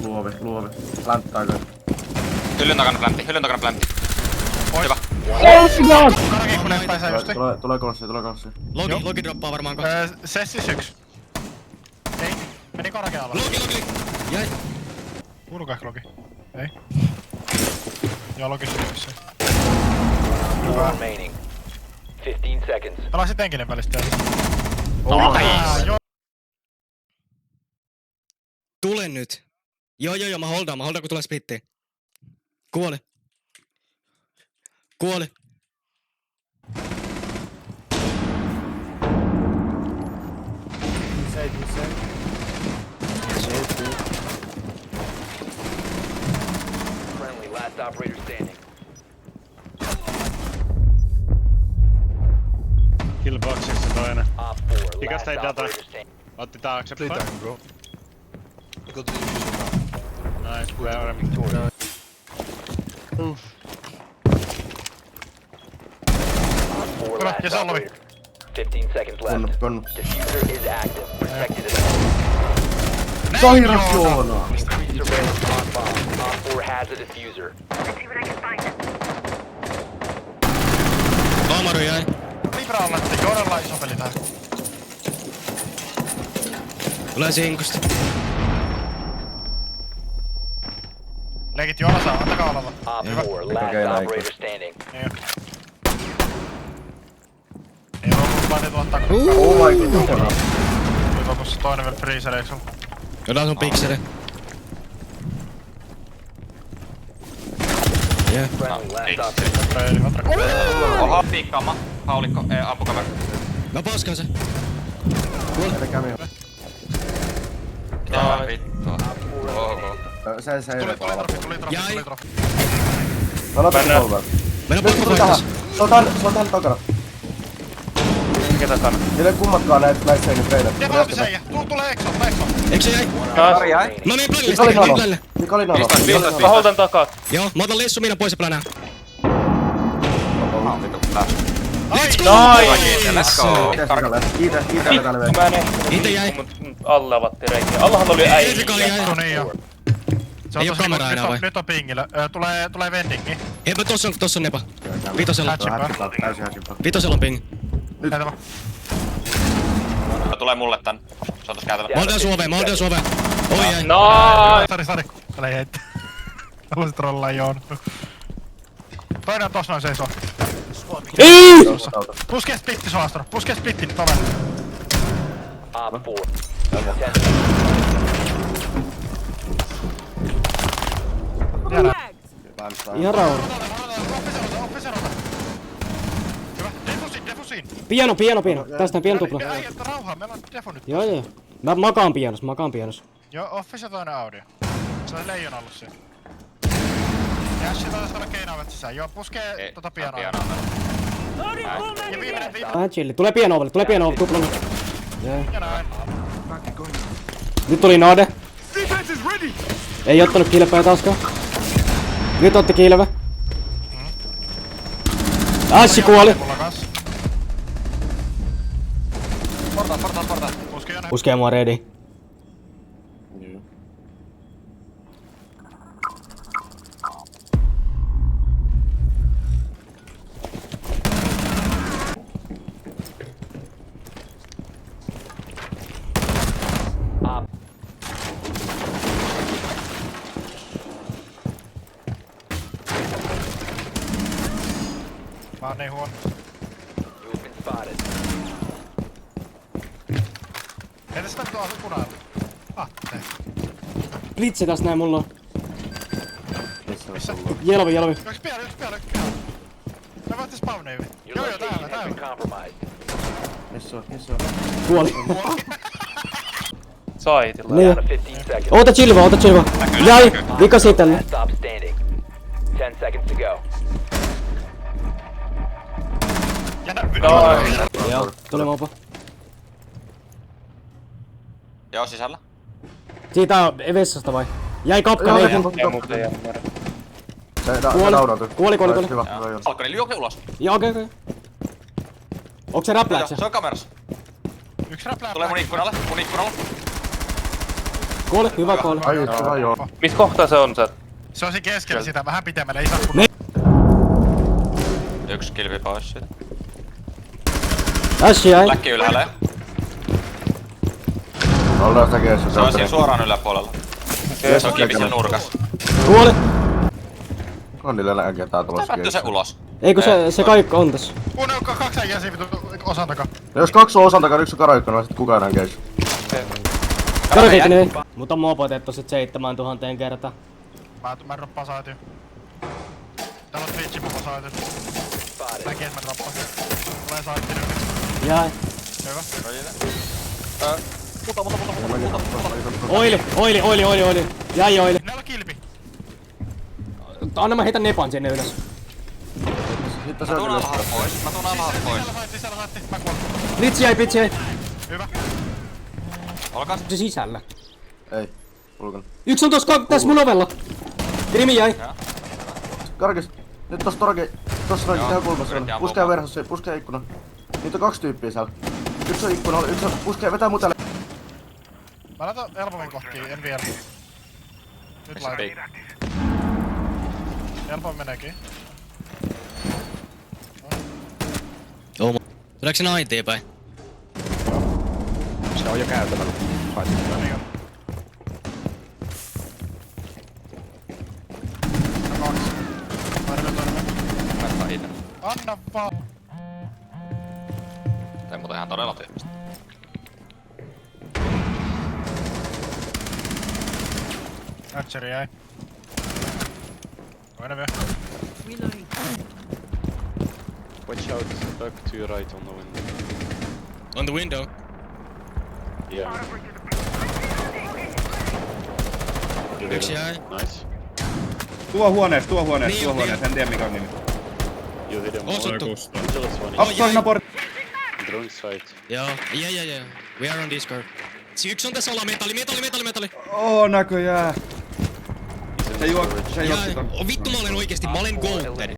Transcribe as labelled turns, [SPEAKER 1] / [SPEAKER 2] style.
[SPEAKER 1] Luovi. Planttaa kyllä.
[SPEAKER 2] Hyllyn takana pläntti. Hyvä.
[SPEAKER 3] Karki kun et pääsee justi.
[SPEAKER 1] Tulee kolossi.
[SPEAKER 4] Logi droppaa varmaan kohta.
[SPEAKER 3] Sessis 1. Ei. Meni karke alla.
[SPEAKER 4] Logi! Jäi!
[SPEAKER 3] Kuuluuko ehkä logi? Ei. Joo, logi syössä.
[SPEAKER 5] Four remaining. 15 seconds.
[SPEAKER 3] Pelasit enkinen välistä.
[SPEAKER 4] Tule nyt! Joo, mä holdaan kun tulee splittiin. Kuoli.
[SPEAKER 5] Friendly, last operator standing.
[SPEAKER 6] Killboxissa toinen.
[SPEAKER 5] Op 4,
[SPEAKER 6] Because
[SPEAKER 5] last
[SPEAKER 6] they data.
[SPEAKER 5] operator standing.
[SPEAKER 6] Otti taaksepäin.
[SPEAKER 7] bro.
[SPEAKER 6] Nice, where am
[SPEAKER 5] Op 4,
[SPEAKER 3] Hyvä,
[SPEAKER 5] last
[SPEAKER 3] ja se on lovi.
[SPEAKER 5] operator. 15 seconds left.
[SPEAKER 1] Konnu.
[SPEAKER 5] Diffuser is active. Protected as
[SPEAKER 1] Sairas Joona!
[SPEAKER 5] surveillance on bomb. Op 4 has a diffuser.
[SPEAKER 4] Amaru jäi.
[SPEAKER 3] Libra on lähti todella iso peli tää.
[SPEAKER 4] Tulee sinkusta.
[SPEAKER 3] Leikit Joona saa, antakaa oleva.
[SPEAKER 5] Op 4,
[SPEAKER 1] Okei,
[SPEAKER 5] last
[SPEAKER 1] näin.
[SPEAKER 5] operator standing.
[SPEAKER 3] Ei ollut laiti tuohon takaa.
[SPEAKER 1] Oh my god!
[SPEAKER 3] Nyt lopussa toinen vielä freezereiksi sulla.
[SPEAKER 4] Jotain sun pikseli. Jee.
[SPEAKER 5] Friendly, last
[SPEAKER 2] Ei.
[SPEAKER 5] operator.
[SPEAKER 3] Reili, vatra.
[SPEAKER 2] Oha, piikkaama. Haulikko, ampukaveri.
[SPEAKER 4] Mä paskan se.
[SPEAKER 1] Meillä kävi.
[SPEAKER 2] Mitä vittua? Oho.
[SPEAKER 1] Se ei
[SPEAKER 3] Tuli
[SPEAKER 1] ole
[SPEAKER 3] trofi.
[SPEAKER 4] Jäi.
[SPEAKER 1] Mä otan revolver.
[SPEAKER 4] Meillä on
[SPEAKER 1] Nyt
[SPEAKER 4] pakko
[SPEAKER 1] tuli tähän.
[SPEAKER 4] vaihtaa.
[SPEAKER 1] Se on tän takana.
[SPEAKER 6] Mikä takana?
[SPEAKER 1] Niille kummatkaan näistä seinät reille.
[SPEAKER 3] Defaultti seijä. Tulee Exo.
[SPEAKER 4] Eikö se jäi?
[SPEAKER 5] Kari
[SPEAKER 4] Mä menen plällille.
[SPEAKER 1] Mikä oli nalo?
[SPEAKER 6] Mä holtan takaa.
[SPEAKER 4] Joo, mä otan Lessu Miinan pois ja plänää.
[SPEAKER 3] Let's
[SPEAKER 4] go!
[SPEAKER 2] Let's go.
[SPEAKER 1] Kiitä tälle vielä.
[SPEAKER 6] Mä en
[SPEAKER 4] Ite jäi.
[SPEAKER 6] mut alle avatti reikiä. Allahan oli äijä.
[SPEAKER 4] Etrikali jäi.
[SPEAKER 3] No niin joo. Se
[SPEAKER 4] Ei oo kameraa enää vai?
[SPEAKER 3] Nyt on pingillä. Tulee vendingi.
[SPEAKER 4] Ei mä tossa on nepa. Vitosella.
[SPEAKER 1] Täysin häkimpää.
[SPEAKER 4] Vitosella on ping.
[SPEAKER 3] Näitä vaan.
[SPEAKER 2] Tulee mulle tän. Se on tossa käytävä.
[SPEAKER 4] Mä oon Suomeen. Oi jäi.
[SPEAKER 3] Sari. Älä heittää. Haluaisit trollaa Joona. Toinen on tossa noin seisoo. Puskee splitti suastunut. Puskee splitti nyt ovelle.
[SPEAKER 5] Op 4.
[SPEAKER 8] Ihan rauha.
[SPEAKER 3] Officerota. Hyvä. Defusiin.
[SPEAKER 8] Piano. Tästä on pieno tupla.
[SPEAKER 3] Äijät rauhaa, meillä on defo nyt.
[SPEAKER 8] Joo. Mä makaan pianossa.
[SPEAKER 3] Joo, office toinen audio. Se on leijon ollut siinä. Jashi taisi saada keinaavat sisään. Joo, puskee tota pianoa. Ja viimeinen.
[SPEAKER 8] Vähän chilli. Tulee piano ovelle tuplana. Jee.
[SPEAKER 3] Ja näin.
[SPEAKER 8] Nyt tuli Nade. Ei ottanut kilpeä taaskaan. Nyt otti kilve. Ashi kuoli.
[SPEAKER 3] Mulla kans. Portaat. Puskee jo näin.
[SPEAKER 8] Puskee mua ready.
[SPEAKER 3] Mä oon niin huono.
[SPEAKER 5] You've been spotted.
[SPEAKER 3] Heitä sitä tuolla punailla. Tee.
[SPEAKER 8] Blitzi tässä näin mulla on.
[SPEAKER 3] Missä?
[SPEAKER 8] Jelvi.
[SPEAKER 3] Yksi piano. Me voitte spawnaa hyvin.
[SPEAKER 5] Your
[SPEAKER 3] Joo,
[SPEAKER 5] location has been
[SPEAKER 3] täällä.
[SPEAKER 5] compromised.
[SPEAKER 1] Missä on?
[SPEAKER 8] Kuoli.
[SPEAKER 6] Saitilla.
[SPEAKER 8] Niin.
[SPEAKER 5] Down to 15 seconds.
[SPEAKER 8] Oota chilva. Jäi. Vika sitelle.
[SPEAKER 5] Last stop standing. 10 seconds to go.
[SPEAKER 8] Joo. Tuli mopo.
[SPEAKER 2] Joo, sisällä.
[SPEAKER 8] Siitä on vessasta vai? Jäi kapka leikin.
[SPEAKER 1] Se raudatui.
[SPEAKER 8] Kuoli.
[SPEAKER 1] Hyvä.
[SPEAKER 2] Falconi, juokse ulos.
[SPEAKER 8] Joo, okei. Onks se räplääksä?
[SPEAKER 2] Se on kamerassa.
[SPEAKER 3] Yksi räplää.
[SPEAKER 2] Tulee mun ikkunalle.
[SPEAKER 8] Kuole, hyvä kuole.
[SPEAKER 1] Ai, hyvä joo.
[SPEAKER 6] Missä kohtaa se on se?
[SPEAKER 3] Se on siinä keskellä sitä, vähän pitemmälle, ei saa kun...
[SPEAKER 8] Ne-
[SPEAKER 2] Yksi kilpi pois siitä.
[SPEAKER 8] Ässi jäi.
[SPEAKER 2] Läkki ylhäällä.
[SPEAKER 1] Ollaan sitä keessä.
[SPEAKER 2] Se on siinä suoraan yläpuolella. Se on kilpi siellä nurkas.
[SPEAKER 8] Kuole.
[SPEAKER 1] On niillä lääkiä tää tulossa
[SPEAKER 2] Päätty se
[SPEAKER 1] keessä.
[SPEAKER 2] ulos.
[SPEAKER 8] Eikö se kaikko on tässä?
[SPEAKER 3] Kun on kaksi äijää siinä vitu osan takaa.
[SPEAKER 1] Ja jos 2 on osan takana, 1 on karaikkoina, sit kukaan enää keessä.
[SPEAKER 8] Karkeekin ei. Mut on mopotettu sit 7000 kertaa.
[SPEAKER 3] Mä droppaan saatiin. Täällä on Twitchin mukaan saatiin. Näki et mä droppasin. Tulee saatiin nyt.
[SPEAKER 8] Jäi.
[SPEAKER 3] Hyvä.
[SPEAKER 8] Oili. Jäi oili.
[SPEAKER 3] Neillä on kilpi.
[SPEAKER 8] Anna mä heitän nepan sinne ylös.
[SPEAKER 1] Sitten se
[SPEAKER 2] Mä
[SPEAKER 1] on
[SPEAKER 2] tuun
[SPEAKER 1] kyllä.
[SPEAKER 2] alhaalta pois. Mä tuun alhaalta pois.
[SPEAKER 3] Sisällä saatti. Mä kuolen.
[SPEAKER 8] Blitz jäi.
[SPEAKER 3] Hyvä.
[SPEAKER 2] Olkaa
[SPEAKER 8] Se sisällä.
[SPEAKER 1] Ei. Ulkona.
[SPEAKER 8] Yksi on tässä mun ovella. Krimi jäi.
[SPEAKER 1] Karkis. Nyt tossa torke. Tossa noin
[SPEAKER 2] Joo,
[SPEAKER 1] ihan kulmassa.
[SPEAKER 2] yritetään
[SPEAKER 1] Puskee
[SPEAKER 2] pommaa.
[SPEAKER 1] verhossa, puskee ikkuna. Niitä on 2 tyyppiä siellä. Yksi on ikkunalla, yksi on puskee, vetää mut tälle.
[SPEAKER 3] Mä laitan Elpovin kohtiin, en vielä. Nyt laitan. Elpon meneekin.
[SPEAKER 4] Tuleeko se naitiin päin?
[SPEAKER 7] Se on jo käytävällä.
[SPEAKER 3] Kaksi. Torve.
[SPEAKER 2] Päästään itse.
[SPEAKER 3] Anna vaan.
[SPEAKER 2] Tai muuten ihan todella tyhmästä.
[SPEAKER 3] Hatcheri jäi. Toinen vielä.
[SPEAKER 7] Watch out, back to your right on the window.
[SPEAKER 4] On the window.
[SPEAKER 7] Yeah.
[SPEAKER 4] Yksi jäi.
[SPEAKER 7] Nice.
[SPEAKER 9] Tuo huoneessa,
[SPEAKER 4] Niin.
[SPEAKER 9] en tiedä mikä on nimi.
[SPEAKER 7] You hit him.
[SPEAKER 4] Osuttu.
[SPEAKER 7] Vigilance one.
[SPEAKER 9] Upside port.
[SPEAKER 7] Drone site.
[SPEAKER 4] Joo. Yeah. We are on Discord. Yksi on tässä olla metalli.
[SPEAKER 9] Näköjään.
[SPEAKER 7] He's in the storage.
[SPEAKER 9] Se juoksi ton.
[SPEAKER 4] Vittu mä olen oikeesti, mä olen goated.